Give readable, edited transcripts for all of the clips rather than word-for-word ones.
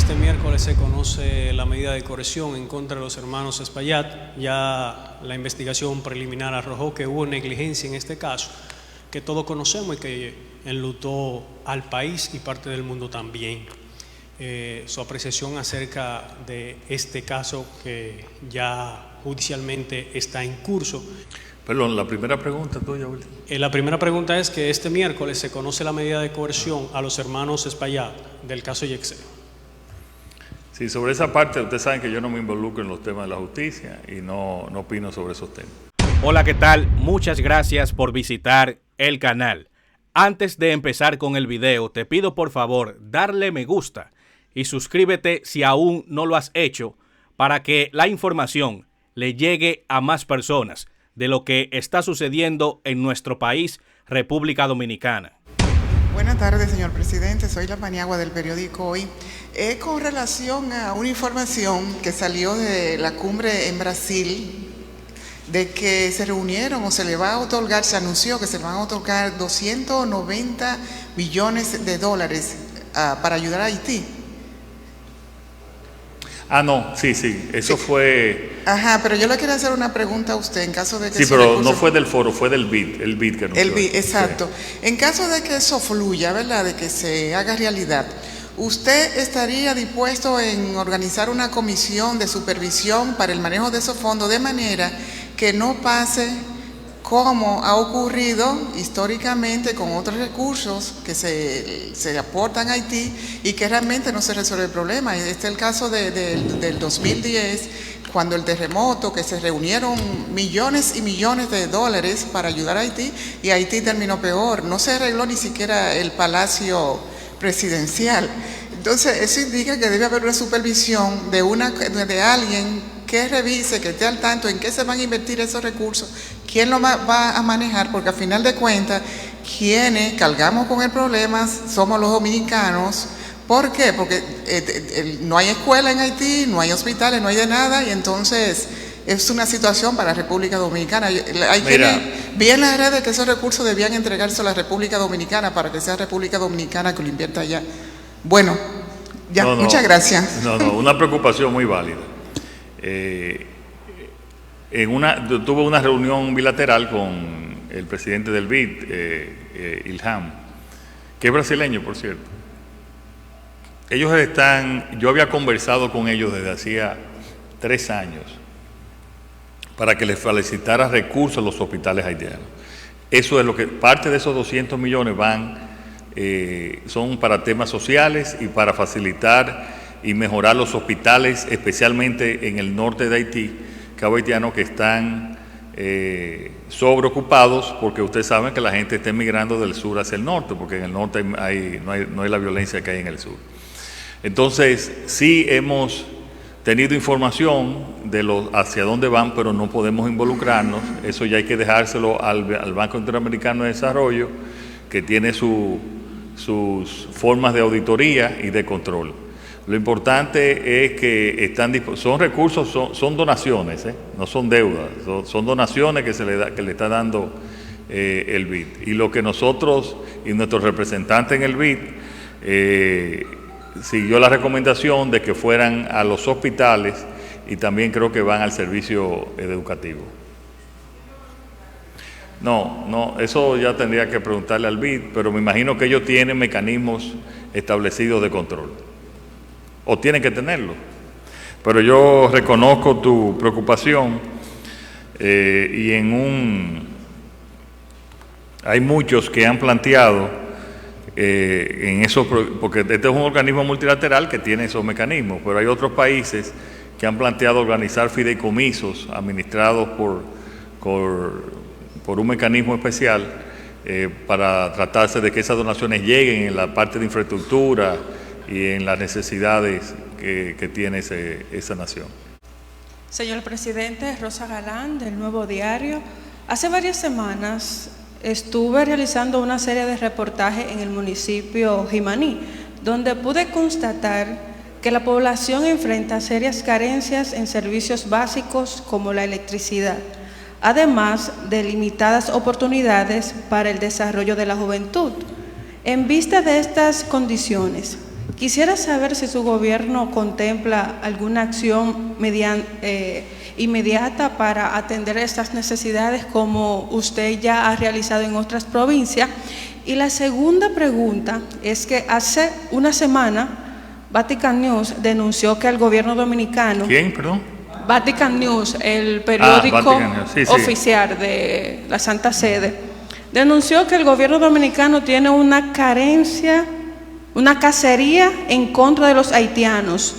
Este miércoles se conoce la medida de coerción en contra de los hermanos Espaillat. Ya la investigación preliminar arrojó que hubo negligencia en este caso, que todos conocemos y que enlutó al país y parte del mundo también. Su apreciación acerca de este caso que ya judicialmente está en curso. Perdón, la primera pregunta tuya, Wilson. La primera pregunta es que este miércoles se conoce la medida de coerción a los hermanos Espaillat del caso Yexeo. Sí, sobre esa parte, ustedes saben que yo no me involucro en los temas de la justicia y no opino sobre esos temas. Hola, ¿qué tal? Muchas gracias por visitar el canal. Antes de empezar con el video, te pido por favor darle me gusta y suscríbete si aún no lo has hecho para que la información le llegue a más personas de lo que está sucediendo en nuestro país, República Dominicana. Buenas tardes, señor presidente. Soy la Paniagua del periódico Hoy. Con relación a una información que salió de la cumbre en Brasil, de que se reunieron o se le va a otorgar, se anunció que se le van a otorgar 290 millones de dólares para ayudar a Haití. Ah, no, sí, eso fue... Ajá, pero yo le quería hacer una pregunta a usted en caso de que... Sí, pero no fue del foro, fue del BID, el BID que anunció. El BID, exacto. Sí. En caso de que eso fluya, ¿verdad?, de que se haga realidad, ¿usted estaría dispuesto en organizar una comisión de supervisión para el manejo de esos fondos de manera que no pase como ha ocurrido históricamente con otros recursos que se aportan a Haití y que realmente no se resuelve el problema? Este es el caso del 2010, cuando el terremoto, que se reunieron millones y millones de dólares para ayudar a Haití y Haití terminó peor. No se arregló ni siquiera el palacio presidencial. Entonces, eso indica que debe haber una supervisión de alguien que revise, que esté al tanto en qué se van a invertir esos recursos, quién lo va a manejar, porque al final de cuentas, quienes cargamos con el problema somos los dominicanos. ¿Por qué? Porque no hay escuela en Haití, no hay hospitales, no hay de nada, y entonces es una situación para la República Dominicana. Hay quienes vi en las redes que esos recursos debían entregarse a la República Dominicana para que sea República Dominicana que lo invierta allá. Bueno, ya, muchas gracias. Una preocupación muy válida. Tuve una reunión bilateral con el presidente del BID, Ilham, que es brasileño, por cierto. Yo había conversado con ellos desde hacía 3 años para que les solicitara recursos a los hospitales haitianos. Eso es lo que, parte de esos 200 millones son para temas sociales y para facilitar y mejorar los hospitales, especialmente en el norte de Haití, cabo haitiano, que están sobreocupados, porque ustedes saben que la gente está emigrando del sur hacia el norte, porque en el norte no hay la violencia que hay en el sur. Entonces, sí hemos tenido información de hacia dónde van, pero no podemos involucrarnos. Eso ya hay que dejárselo al Banco Interamericano de Desarrollo, que tiene sus formas de auditoría y de control. Lo importante es que son recursos, son donaciones, no son deudas, son donaciones que le está dando el BID. Y lo que nosotros y nuestros representantes en el BID siguió la recomendación de que fueran a los hospitales y también creo que van al servicio educativo. No, eso ya tendría que preguntarle al BID, pero me imagino que ellos tienen mecanismos establecidos de control. O tienen que tenerlo. Pero yo reconozco tu preocupación y hay muchos que han planteado en eso, porque este es un organismo multilateral que tiene esos mecanismos, pero hay otros países que han planteado organizar fideicomisos administrados por un mecanismo especial para tratarse de que esas donaciones lleguen en la parte de infraestructura y en las necesidades que tiene esa nación. Señor presidente, Rosa Galán, del Nuevo Diario. Hace varias semanas estuve realizando una serie de reportajes en el municipio Jimaní, donde pude constatar que la población enfrenta serias carencias en servicios básicos como la electricidad, además de limitadas oportunidades para el desarrollo de la juventud. En vista de estas condiciones, Quisiera saber si su gobierno contempla alguna acción inmediata para atender estas necesidades como usted ya ha realizado en otras provincias. Y la segunda pregunta es que hace una semana Vatican News denunció que el gobierno dominicano... ¿Quién, perdón? Vatican News, el periódico Vatican News. Sí, sí. oficial de la Santa Sede, denunció que el gobierno dominicano tiene una carencia, una cacería en contra de los haitianos,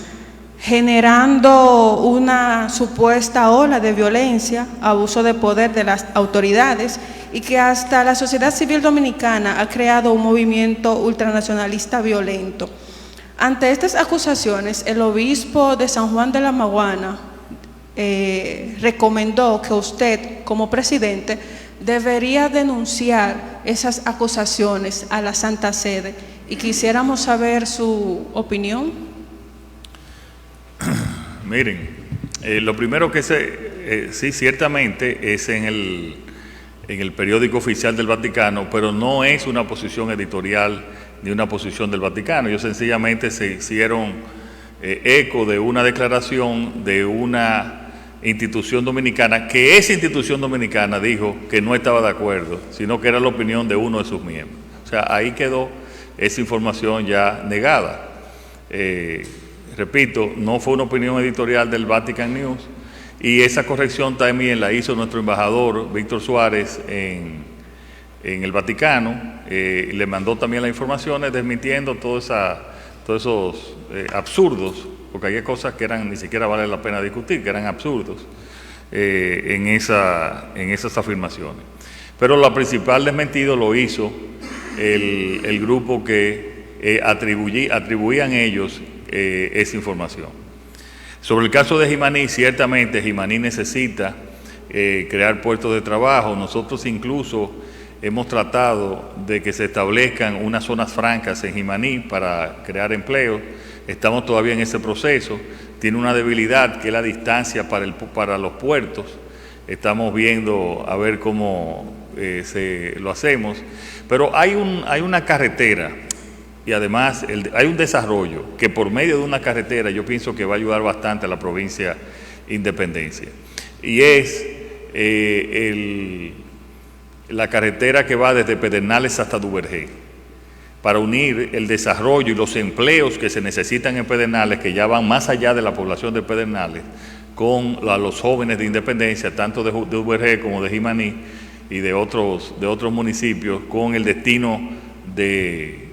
generando una supuesta ola de violencia, abuso de poder de las autoridades, y que hasta la sociedad civil dominicana ha creado un movimiento ultranacionalista violento. Ante estas acusaciones, el obispo de San Juan de la Maguana recomendó que usted, como presidente, debería denunciar esas acusaciones a la Santa Sede, y quisiéramos saber su opinión. Miren, lo primero que sí, ciertamente es en el periódico oficial del Vaticano, pero no es una posición editorial ni una posición del Vaticano. Ellos sencillamente se hicieron eco de una declaración de una institución dominicana, que esa institución dominicana dijo que no estaba de acuerdo, sino que era la opinión de uno de sus miembros. O sea, ahí quedó esa información ya negada. Repito, no fue una opinión editorial del Vatican News, y esa corrección también la hizo nuestro embajador Víctor Suárez en el Vaticano. Le mandó también las informaciones desmintiendo todos esos absurdos, porque hay cosas que ni siquiera vale la pena discutir, que eran absurdos en esas afirmaciones. Pero la principal desmentido lo hizo el grupo que atribuían ellos esa información. Sobre el caso de Jimaní, ciertamente Jimaní necesita crear puestos de trabajo. Nosotros incluso hemos tratado de que se establezcan unas zonas francas en Jimaní para crear empleo. Estamos todavía en ese proceso. Tiene una debilidad, que es la distancia para los puertos. Estamos viendo a ver cómo lo hacemos. Pero hay una carretera, y además hay un desarrollo que por medio de una carretera yo pienso que va a ayudar bastante a la provincia Independencia. Y es la carretera que va desde Pedernales hasta Duvergé, para unir el desarrollo y los empleos que se necesitan en Pedernales, que ya van más allá de la población de Pedernales, con los jóvenes de Independencia, tanto de Duvergé como de Jimaní y de otros municipios, con el destino de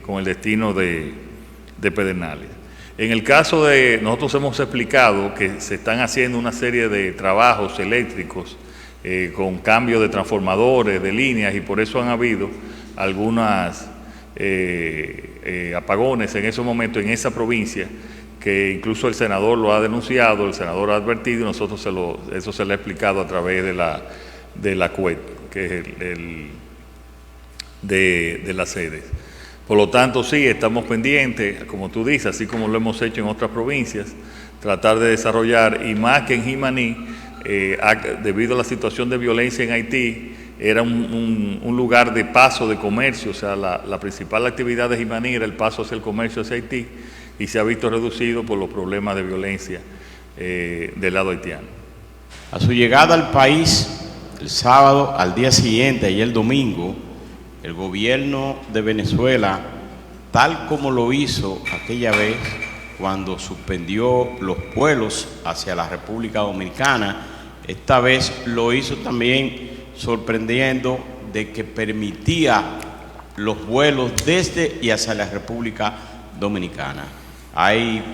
Pedernales. En el caso de, nosotros hemos explicado que se están haciendo una serie de trabajos eléctricos con cambio de transformadores, de líneas, y por eso han habido algunas apagones en esos momentos en esa provincia, que incluso el senador lo ha denunciado, el senador ha advertido, y nosotros eso se le ha explicado a través de la CUET, que es de las sedes. Por lo tanto, sí, estamos pendientes, como tú dices, así como lo hemos hecho en otras provincias, tratar de desarrollar, y más que en Jimaní, debido a la situación de violencia en Haití, era un lugar de paso de comercio. O sea, la principal actividad de Jimaní era el paso hacia el comercio hacia Haití, y se ha visto reducido por los problemas de violencia del lado haitiano. A su llegada al país, el sábado, al día siguiente y el domingo, el gobierno de Venezuela, tal como lo hizo aquella vez cuando suspendió los vuelos hacia la República Dominicana, esta vez lo hizo también sorprendiendo de que permitía los vuelos desde y hacia la República Dominicana. Hay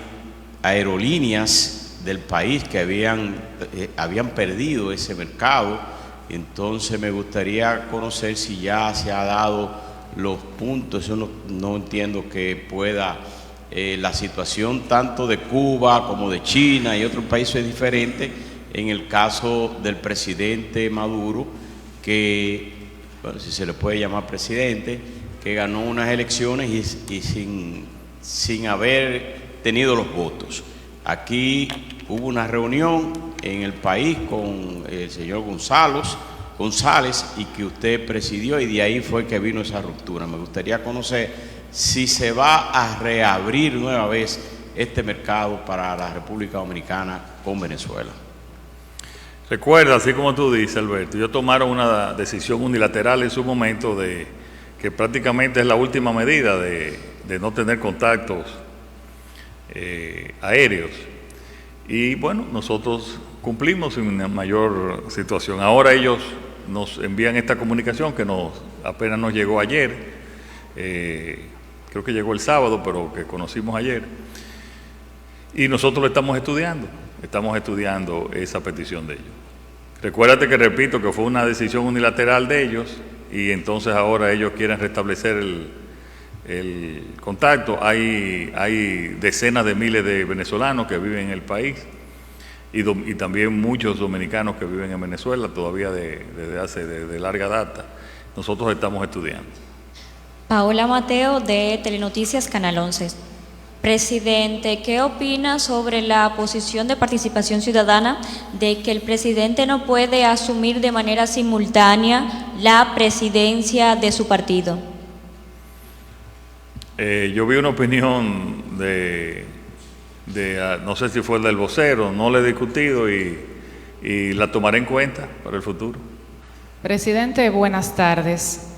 aerolíneas del país que habían perdido ese mercado. Entonces me gustaría conocer si ya se ha dado los puntos. Yo no entiendo que pueda la situación tanto de Cuba como de China y otros países diferentes. En el caso del presidente Maduro, que, bueno, si se le puede llamar presidente, que ganó unas elecciones y sin haber tenido los votos. Aquí hubo una reunión en el país con el señor González, y que usted presidió, y de ahí fue que vino esa ruptura. Me gustaría conocer si se va a reabrir nueva vez este mercado para la República Dominicana con Venezuela. Recuerda, así como tú dices, Alberto, ellos tomaron una decisión unilateral en su momento de que prácticamente es la última medida de no tener contactos aéreos. Y bueno, nosotros cumplimos en una mayor situación. Ahora ellos nos envían esta comunicación que apenas nos llegó ayer, creo que llegó el sábado, pero que conocimos ayer, y nosotros lo estamos estudiando esa petición de ellos. Recuérdate que repito que fue una decisión unilateral de ellos y entonces ahora ellos quieren restablecer el contacto. Hay decenas de miles de venezolanos que viven en el país y también muchos dominicanos que viven en Venezuela todavía desde larga data. Nosotros estamos estudiando. Paola Mateo de Telenoticias Canal 11. Presidente, ¿qué opina sobre la posición de Participación Ciudadana de que el presidente no puede asumir de manera simultánea la presidencia de su partido? Yo vi una opinión no sé si fue el del vocero, no la he discutido y la tomaré en cuenta para el futuro. Presidente, buenas tardes.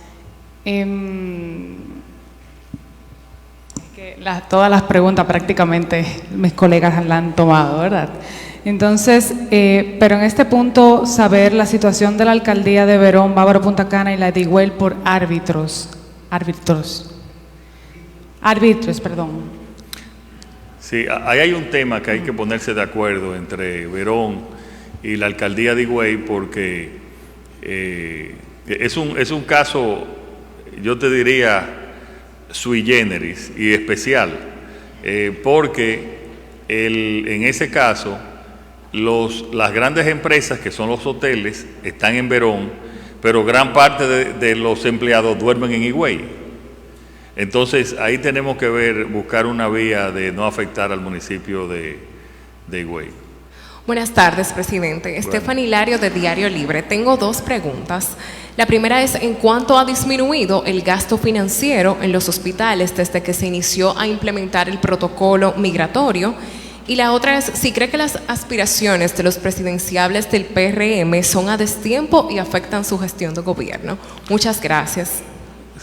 Todas las preguntas prácticamente mis colegas la han tomado, ¿verdad? Entonces, pero en este punto, saber la situación de la alcaldía de Verón, Bávaro, Punta Cana y la de Higüey por árbitros, perdón. Sí, ahí hay un tema que hay que ponerse de acuerdo entre Verón y la alcaldía de Higüey porque es un caso, yo te diría, sui generis y especial, porque en ese caso las grandes empresas que son los hoteles están en Verón, pero gran parte de los empleados duermen en Higüey. Entonces ahí tenemos que buscar una vía de no afectar al municipio de Higüey. Buenas tardes, presidente. Estefan Hilario de Diario Libre. Tengo dos preguntas. La primera es en cuánto ha disminuido el gasto financiero en los hospitales desde que se inició a implementar el protocolo migratorio. Y la otra es si cree que las aspiraciones de los presidenciables del PRM son a destiempo y afectan su gestión de gobierno. Muchas gracias.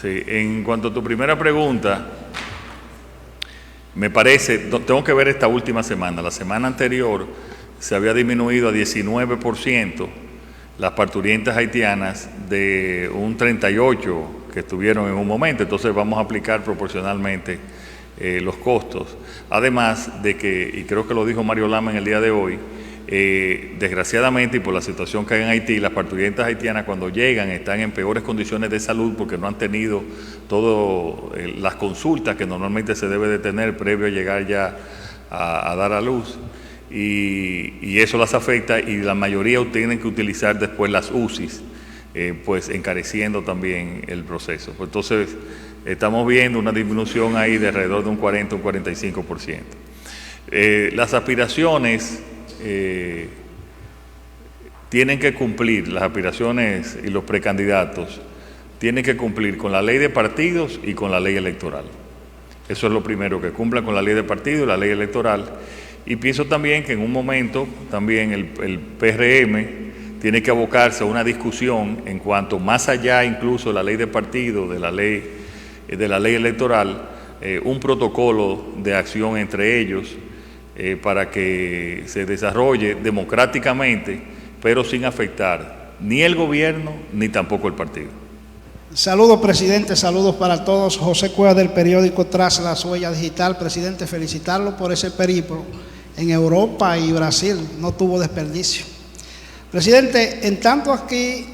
Sí, en cuanto a tu primera pregunta, me parece, tengo que ver esta última semana. La semana anterior se había disminuido a 19% las parturientas haitianas de un 38% que estuvieron en un momento. Entonces vamos a aplicar proporcionalmente los costos. Además de que, y creo que lo dijo Mario Lama en el día de hoy, desgraciadamente y por la situación que hay en Haití, las parturientas haitianas cuando llegan están en peores condiciones de salud porque no han tenido todas las consultas que normalmente se debe de tener previo a llegar ya a dar a luz. Y eso las afecta y la mayoría tienen que utilizar después las UCIs, pues encareciendo también el proceso. Pues entonces estamos viendo una disminución ahí de alrededor de un 40 o un 45%. Las aspiraciones tienen que cumplir, las aspiraciones y los precandidatos tienen que cumplir con la ley de partidos y con la ley electoral. Eso es lo primero, que cumplan con la ley de partidos y la ley electoral. Y pienso también que en un momento también el PRM tiene que abocarse a una discusión en cuanto más allá incluso de la ley de partido, de la ley electoral, un protocolo de acción entre ellos para que se desarrolle democráticamente, pero sin afectar ni el gobierno ni tampoco el partido. Saludos, presidente, saludos para todos. José Cueva del periódico Tras las Huellas Digital. Presidente, felicitarlo por ese periplo en Europa y Brasil, no tuvo desperdicio. Presidente, en tanto aquí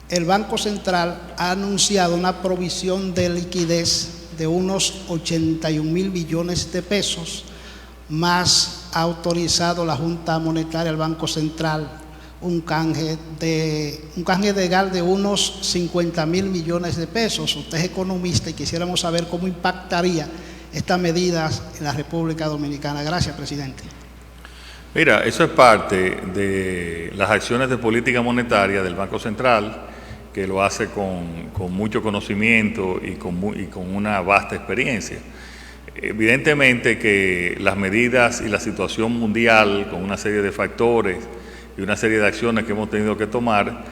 el Banco Central ha anunciado una provisión de liquidez de unos 81.000 billones de pesos, más ha autorizado la Junta Monetaria del Banco Central un canje legal de unos 50.000 millones de pesos. Usted es economista y quisiéramos saber cómo impactaría estas medidas en la República Dominicana. Gracias, presidente. Mira, eso es parte de las acciones de política monetaria del Banco Central que lo hace con mucho conocimiento y con una vasta experiencia. Evidentemente que las medidas y la situación mundial, con una serie de factores y una serie de acciones que hemos tenido que tomar,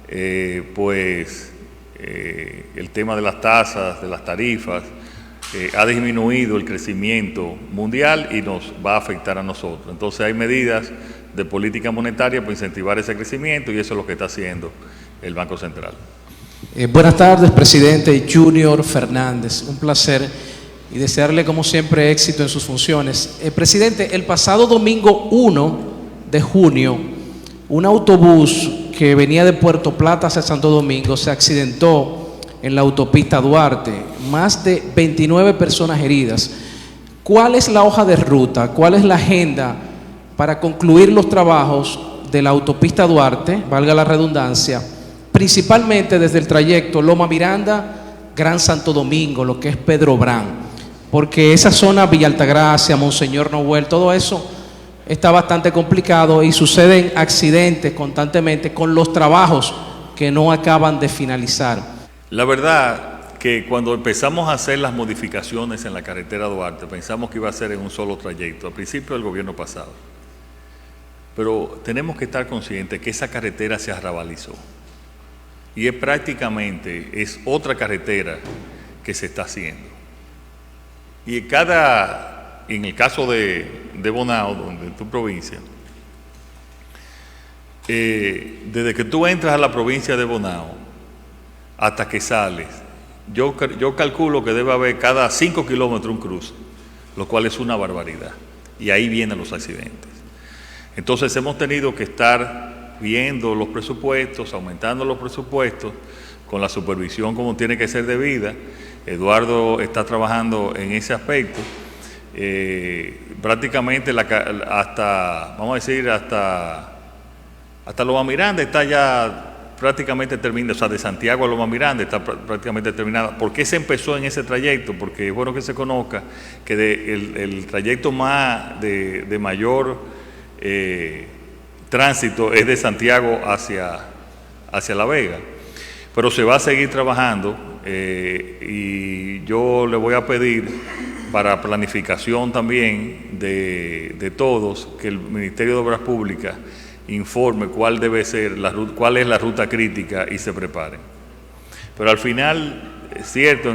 el tema de las tasas, de las tarifas, ha disminuido el crecimiento mundial y nos va a afectar a nosotros. Entonces hay medidas de política monetaria para incentivar ese crecimiento y eso es lo que está haciendo el Banco Central. Buenas tardes, presidente Junior Fernández. Un placer y desearle como siempre éxito en sus funciones. Presidente, el pasado domingo 1 de junio, un autobús que venía de Puerto Plata hacia Santo Domingo se accidentó en la autopista Duarte. Más de 29 personas heridas. ¿Cuál es la hoja de ruta? ¿Cuál es la agenda para concluir los trabajos de la autopista Duarte, valga la redundancia, principalmente desde el trayecto Loma Miranda, Gran Santo Domingo, lo que es Pedro Brán? Porque esa zona, Villa Altagracia, Monseñor Noel, todo eso está bastante complicado y suceden accidentes constantemente con los trabajos que no acaban de finalizar. La verdad que cuando empezamos a hacer las modificaciones en la carretera Duarte, pensamos que iba a ser en un solo trayecto, al principio del gobierno pasado. Pero tenemos que estar conscientes que esa carretera se arrabalizó. Y es otra carretera que se está haciendo. Y en el caso de Bonao, en tu provincia, desde que tú entras a la provincia de Bonao hasta que sales, yo calculo que debe haber cada 5 kilómetros un cruce, lo cual es una barbaridad. Y ahí vienen los accidentes. Entonces hemos tenido que estar viendo los presupuestos, aumentando los presupuestos, con la supervisión como tiene que ser debida. Eduardo está trabajando en ese aspecto. Prácticamente hasta Loma Miranda está ya prácticamente terminada, o sea, de Santiago a Loma Miranda está prácticamente terminada. ¿Por qué se empezó en ese trayecto? Porque es bueno que se conozca que el trayecto más de mayor tránsito es de Santiago hacia La Vega, pero se va a seguir trabajando y yo le voy a pedir para planificación también de todos que el Ministerio de Obras Públicas informe cuál es la ruta crítica y se preparen. Pero al final, es cierto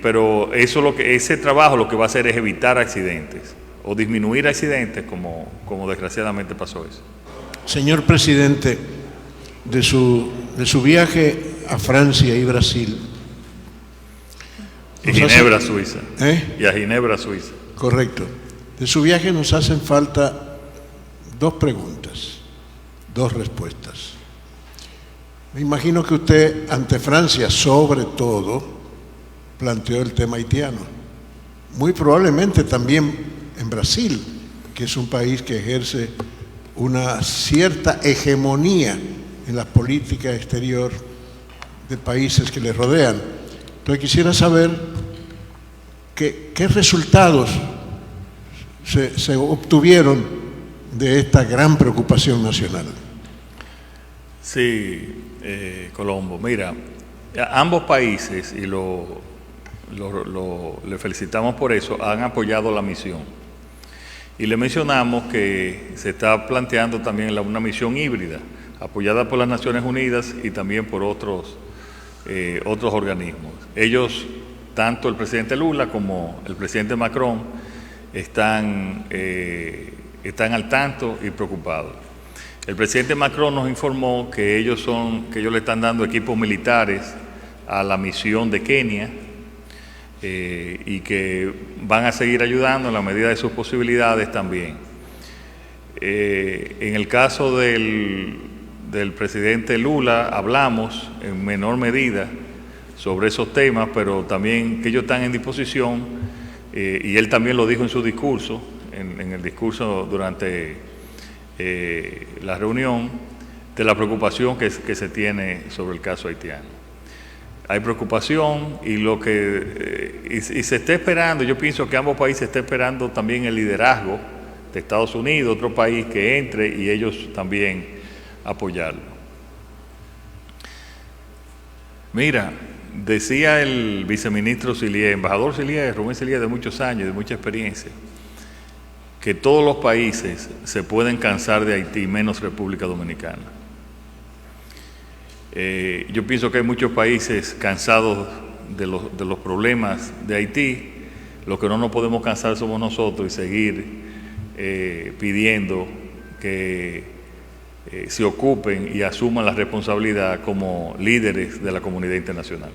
pero ese trabajo lo que va a hacer es evitar accidentes o disminuir accidentes como desgraciadamente pasó eso. Señor presidente, de su viaje a Francia y Brasil. Y Ginebra, Suiza. Y a Ginebra, Suiza. Correcto. De su viaje nos hacen falta 2 preguntas, 2 respuestas. Me imagino que usted, ante Francia, sobre todo, planteó el tema haitiano. Muy probablemente también en Brasil, que es un país que ejerce una cierta hegemonía en la política exterior de países que le rodean. Entonces quisiera saber qué resultados se obtuvieron de esta gran preocupación nacional. Sí, Colombo, mira, ambos países, y le felicitamos por eso, han apoyado la misión. Y le mencionamos que se está planteando también una misión híbrida, apoyada por las Naciones Unidas y también por otros organismos. Ellos, tanto el presidente Lula como el presidente Macron, están al tanto y preocupados. El presidente Macron nos informó que ellos le están dando equipos militares a la misión de Kenia y que van a seguir ayudando en la medida de sus posibilidades también. En el caso del presidente Lula hablamos en menor medida sobre esos temas, pero también que ellos están en disposición, y él también lo dijo en su discurso, en el discurso durante la reunión, de la preocupación que se tiene sobre el caso haitiano. Hay preocupación y se está esperando, yo pienso que ambos países están esperando también el liderazgo de Estados Unidos, otro país que entre y ellos también apoyarlo. Mira, decía el viceministro Sillier, embajador Sillier, Rubén Sillier, de muchos años, de mucha experiencia, que todos los países se pueden cansar de Haití, menos República Dominicana. Yo pienso que hay muchos países cansados de los problemas de Haití. Lo que no nos podemos cansar somos nosotros y seguir pidiendo que se ocupen y asuman la responsabilidad como líderes de la comunidad internacional.